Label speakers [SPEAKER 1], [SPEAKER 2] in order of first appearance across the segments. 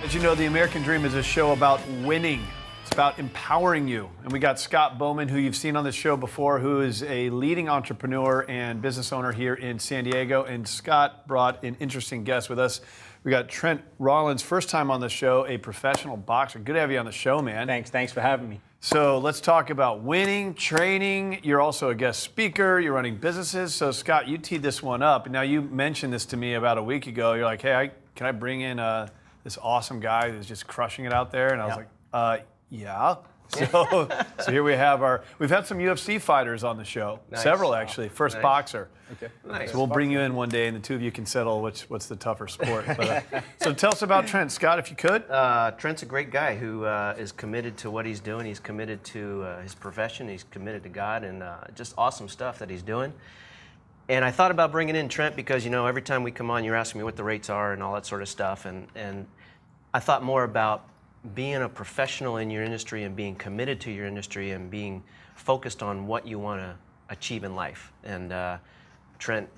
[SPEAKER 1] As you know, the American Dream is a show about winning. It's about empowering you. And we got Scott Bowman, who you've seen on this show before, who is a leading entrepreneur and business owner here in San Diego. And Scott brought an interesting guest with us. We got Trent Rollins, first time on the show, a professional boxer. Good to have you on the show, man.
[SPEAKER 2] Thanks for having me.
[SPEAKER 1] So let's talk about winning, training. You're also a guest speaker. You're running businesses. So Scott, you teed this one up. Now you mentioned this to me about a week ago. You're like, hey, can I bring in this awesome guy who's just crushing it out there? And I was like, yeah. So here we've had some UFC fighters on the show. Nice. Several actually. First nice. Boxer. Okay. Nice. So we'll bring you in one day and the two of you can settle what's the tougher sport. But, so tell us about Trent, Scott, if you could.
[SPEAKER 3] Trent's a great guy who is committed to what he's doing. He's committed to his profession. He's committed to God, and just awesome stuff that he's doing. And I thought about bringing in Trent because, you know, every time we come on, you're asking me what the rates are and all that sort of stuff. And I thought more about being a professional in your industry and being committed to your industry and being focused on what you want to achieve in life. And Trent,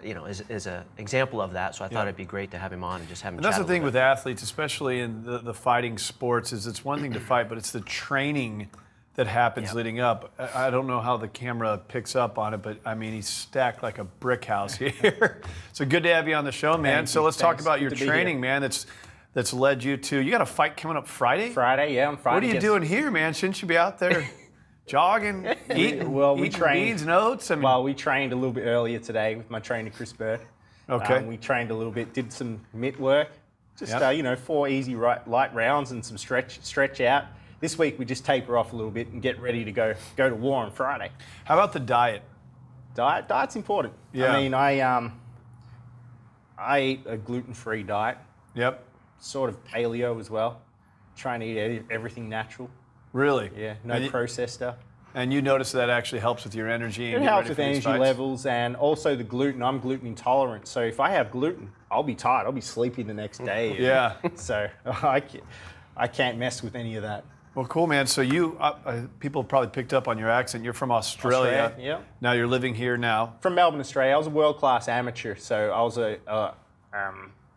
[SPEAKER 3] you know, is an example of that. So I thought it'd be great to have him on and just have him chat.
[SPEAKER 1] And that's the thing with athletes, especially in the fighting sports, is it's one thing to fight, but it's the training that happens leading up. I don't know how the camera picks up on it, but I mean, he's stacked like a brick house here. So good to have you on the show, man. So let's talk about your training, man. That's led you to, you got a fight coming up Friday?
[SPEAKER 2] Friday, yeah, on Friday.
[SPEAKER 1] What are you doing here, man? Shouldn't you be out there jogging, eating beans and oats? I mean,
[SPEAKER 2] well, we trained a little bit earlier today with my trainer, Chris Bird.
[SPEAKER 1] Okay.
[SPEAKER 2] We trained a little bit, did some mitt work, just, you know, 4 easy light rounds and some stretch out. This week we just taper off a little bit and get ready to go to war on Friday.
[SPEAKER 1] How about the diet?
[SPEAKER 2] Diet's important.
[SPEAKER 1] Yeah.
[SPEAKER 2] I mean, I eat a gluten-free diet.
[SPEAKER 1] Yep.
[SPEAKER 2] Sort of paleo as well. Trying to eat everything natural.
[SPEAKER 1] Really?
[SPEAKER 2] Yeah, no processed stuff.
[SPEAKER 1] And you notice that actually helps with your energy?
[SPEAKER 2] It helps with energy levels and also the gluten. I'm gluten intolerant, so if I have gluten, I'll be tired. I'll be sleepy the next day.
[SPEAKER 1] Yeah.
[SPEAKER 2] So I can't mess with any of that.
[SPEAKER 1] Well, cool, man. So you, people probably picked up on your accent. You're from Australia.
[SPEAKER 2] Yeah.
[SPEAKER 1] Now you're living here now.
[SPEAKER 2] From Melbourne, Australia. I was a world-class amateur, so I was a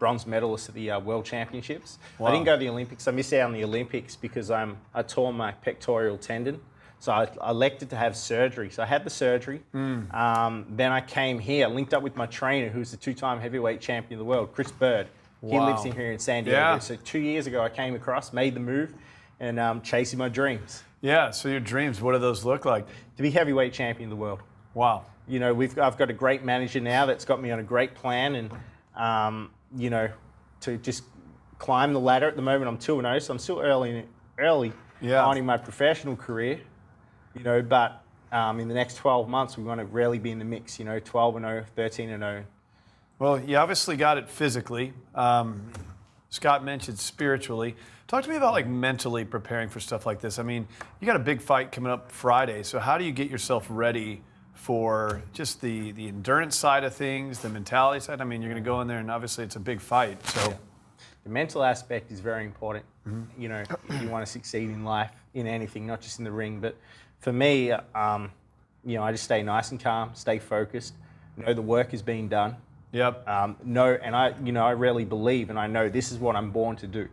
[SPEAKER 2] bronze medalist at the World Championships. Wow. I didn't go to the Olympics. I missed out on the Olympics because I tore my pectoral tendon. So I elected to have surgery. So I had the surgery. Then I came here, linked up with my trainer, who's the 2-time heavyweight champion of the world, Chris Bird. Wow. He lives in here in San Diego. Yeah. So 2 years ago, I came across, made the move, and chasing my dreams.
[SPEAKER 1] Yeah, so your dreams, what do those look like?
[SPEAKER 2] To be heavyweight champion of the world.
[SPEAKER 1] Wow.
[SPEAKER 2] You know, I've got a great manager now that's got me on a great plan, and you know, to just climb the ladder. At the moment, I'm 2-0, so I'm still early on in my professional career. You know, but in the next 12 months, we want to really be in the mix. You know, 12-0, 13-0.
[SPEAKER 1] Well, you obviously got it physically. Scott mentioned spiritually. Talk to me about like mentally preparing for stuff like this. I mean, you got a big fight coming up Friday, so how do you get yourself ready for just the endurance side of things, the mentality side? I mean, you're going to go in there and obviously it's a big fight. So
[SPEAKER 2] the mental aspect is very important. You know, if you want to succeed in life, in anything, not just in the ring. But for me, you know, I just stay nice and calm, stay focused, know the work is being done.
[SPEAKER 1] Yep.
[SPEAKER 2] And I really believe, and I know this is what I'm born to do.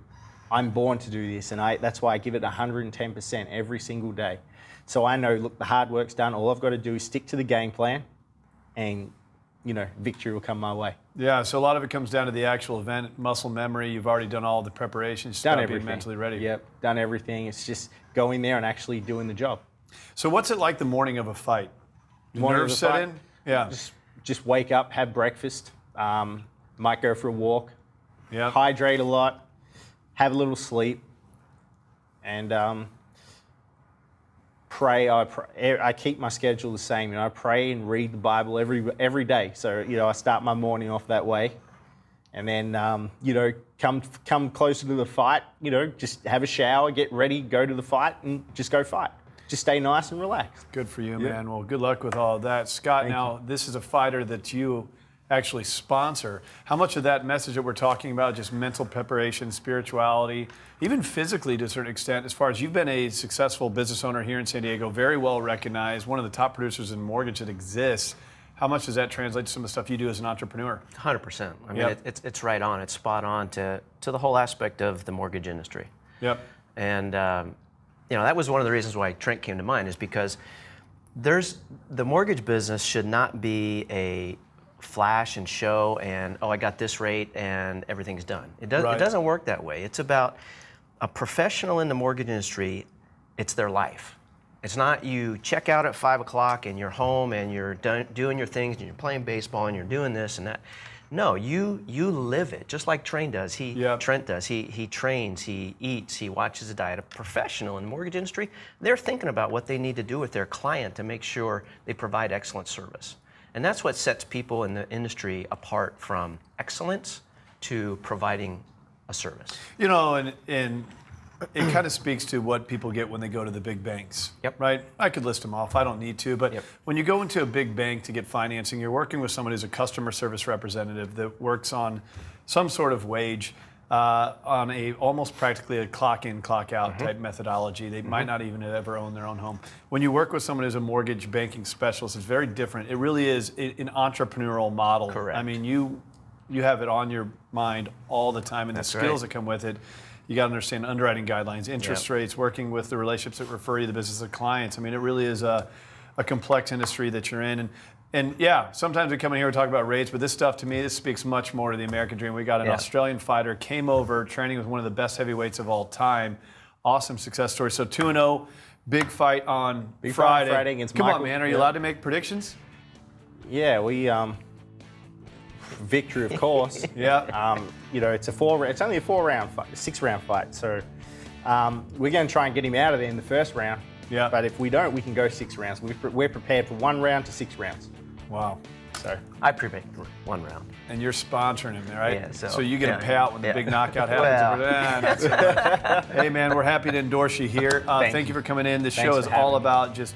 [SPEAKER 2] I'm born to do this, and that's why I give it 110% every single day. So I know, look, the hard work's done. All I've got to do is stick to the game plan, and, you know, victory will come my way.
[SPEAKER 1] Yeah, so a lot of it comes down to the actual event, muscle memory. You've already done all the preparations.
[SPEAKER 2] Done everything.
[SPEAKER 1] Being mentally ready.
[SPEAKER 2] Yep, done everything. It's just going there and actually doing the job.
[SPEAKER 1] So what's it like the morning of a fight? Nerves set in? Yeah.
[SPEAKER 2] Just wake up, have breakfast, might go for a walk, hydrate a lot, have a little sleep, and pray. I keep my schedule the same. You know, I pray and read the Bible every day. So, you know, I start my morning off that way, and then you know, come closer to the fight. You know, just have a shower, get ready, go to the fight, and just go fight. Just stay nice and relaxed.
[SPEAKER 1] Good for you, man. Well, good luck with all of that, Scott. Now, this is a fighter that you actually sponsor. How much of that message that we're talking about, just mental preparation, spirituality, even physically to a certain extent, as far as you've been a successful business owner here in San Diego, very well recognized, one of the top producers in mortgage that exists. How much does that translate to some of the stuff you do as an entrepreneur?
[SPEAKER 3] 100%. I mean,
[SPEAKER 1] Yep.
[SPEAKER 3] it's right on. It's spot on to the whole aspect of the mortgage industry.
[SPEAKER 1] Yep.
[SPEAKER 3] And that was one of the reasons why Trent came to mind, is because the mortgage business should not be a flash and show and, oh, I got this rate and everything's done. It doesn't work that way. It's about a professional in the mortgage industry. It's their life. It's not you check out at 5 o'clock and you're home and you're doing your things and you're playing baseball and you're doing this and that. No, you live it, just like Trent does. Trent does. He trains, he eats, he watches the diet. A professional in the mortgage industry, they're thinking about what they need to do with their client to make sure they provide excellent service. And that's what sets people in the industry apart from excellence to providing a service.
[SPEAKER 1] You know, and it kind of speaks to what people get when they go to the big banks.
[SPEAKER 3] Yep.
[SPEAKER 1] Right? I could list them off. I don't need to. But
[SPEAKER 3] Yep.
[SPEAKER 1] when you go into a big bank to get financing, you're working with someone who's a customer service representative that works on some sort of wage on almost practically a clock in, clock out type methodology. They might not even have ever owned their own home. When you work with someone who's a mortgage banking specialist, it's very different. It really is an entrepreneurial model.
[SPEAKER 3] Correct.
[SPEAKER 1] I mean, you have it on your mind all the time, and
[SPEAKER 3] That's
[SPEAKER 1] the skills
[SPEAKER 3] right.
[SPEAKER 1] that come with it. You got to understand underwriting guidelines, interest rates, working with the relationships that refer you to the business of clients. I mean, it really is a complex industry that you're in. And yeah, sometimes we come in here and talk about rates, but this stuff, to me, this speaks much more to the American dream. We got an Australian fighter, came over, training with one of the best heavyweights of all time. Awesome success story. So 2-0, big fight on Friday.
[SPEAKER 2] Against
[SPEAKER 1] Come
[SPEAKER 2] Michael.
[SPEAKER 1] on, man. Are you allowed to make predictions?
[SPEAKER 2] Yeah, we victory, of course.
[SPEAKER 1] Yeah.
[SPEAKER 2] It's only a 6-round fight. So we're going to try and get him out of there in the first round.
[SPEAKER 1] Yeah.
[SPEAKER 2] But if we don't, we can go 6 rounds. We're prepared for 1 round to 6 rounds.
[SPEAKER 1] Wow.
[SPEAKER 2] So
[SPEAKER 3] I predict 1 round.
[SPEAKER 1] And you're sponsoring him, right?
[SPEAKER 3] Yeah,
[SPEAKER 1] so
[SPEAKER 3] so-
[SPEAKER 1] you get a
[SPEAKER 3] yeah,
[SPEAKER 1] payout when the
[SPEAKER 3] yeah.
[SPEAKER 1] big knockout happens.
[SPEAKER 3] Well.
[SPEAKER 1] Hey, man, we're happy to endorse you here. Thank you for coming in. This
[SPEAKER 2] Thanks
[SPEAKER 1] show is
[SPEAKER 2] for having
[SPEAKER 1] all
[SPEAKER 2] me.
[SPEAKER 1] about just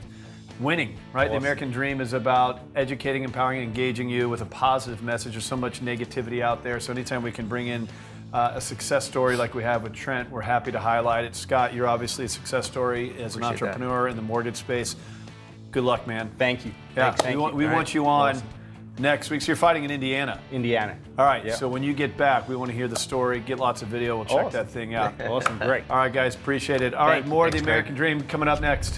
[SPEAKER 1] winning, right? The
[SPEAKER 2] Awesome.
[SPEAKER 1] American dream is about educating, empowering, and engaging you with a positive message. There's so much negativity out there. So anytime we can bring in a success story like we have with Trent, we're happy to highlight it. Scott, you're obviously a success story as an
[SPEAKER 3] Appreciate that.
[SPEAKER 1] entrepreneur in the mortgage space. Good luck, man.
[SPEAKER 2] thank you.
[SPEAKER 1] Yeah,
[SPEAKER 2] Thanks,
[SPEAKER 1] we want you on
[SPEAKER 2] Awesome.
[SPEAKER 1] next week. So you're fighting in Indiana.
[SPEAKER 2] Indiana.
[SPEAKER 1] All right,
[SPEAKER 2] Yeah.
[SPEAKER 1] so when you get back, we want to hear the story, get lots of video, we'll check
[SPEAKER 2] Awesome.
[SPEAKER 1] that thing out.
[SPEAKER 2] Awesome, great.
[SPEAKER 1] All right, guys, appreciate it. All right,
[SPEAKER 2] Thanks.
[SPEAKER 1] more of the
[SPEAKER 2] Thanks, Greg.
[SPEAKER 1] American Dream coming up next.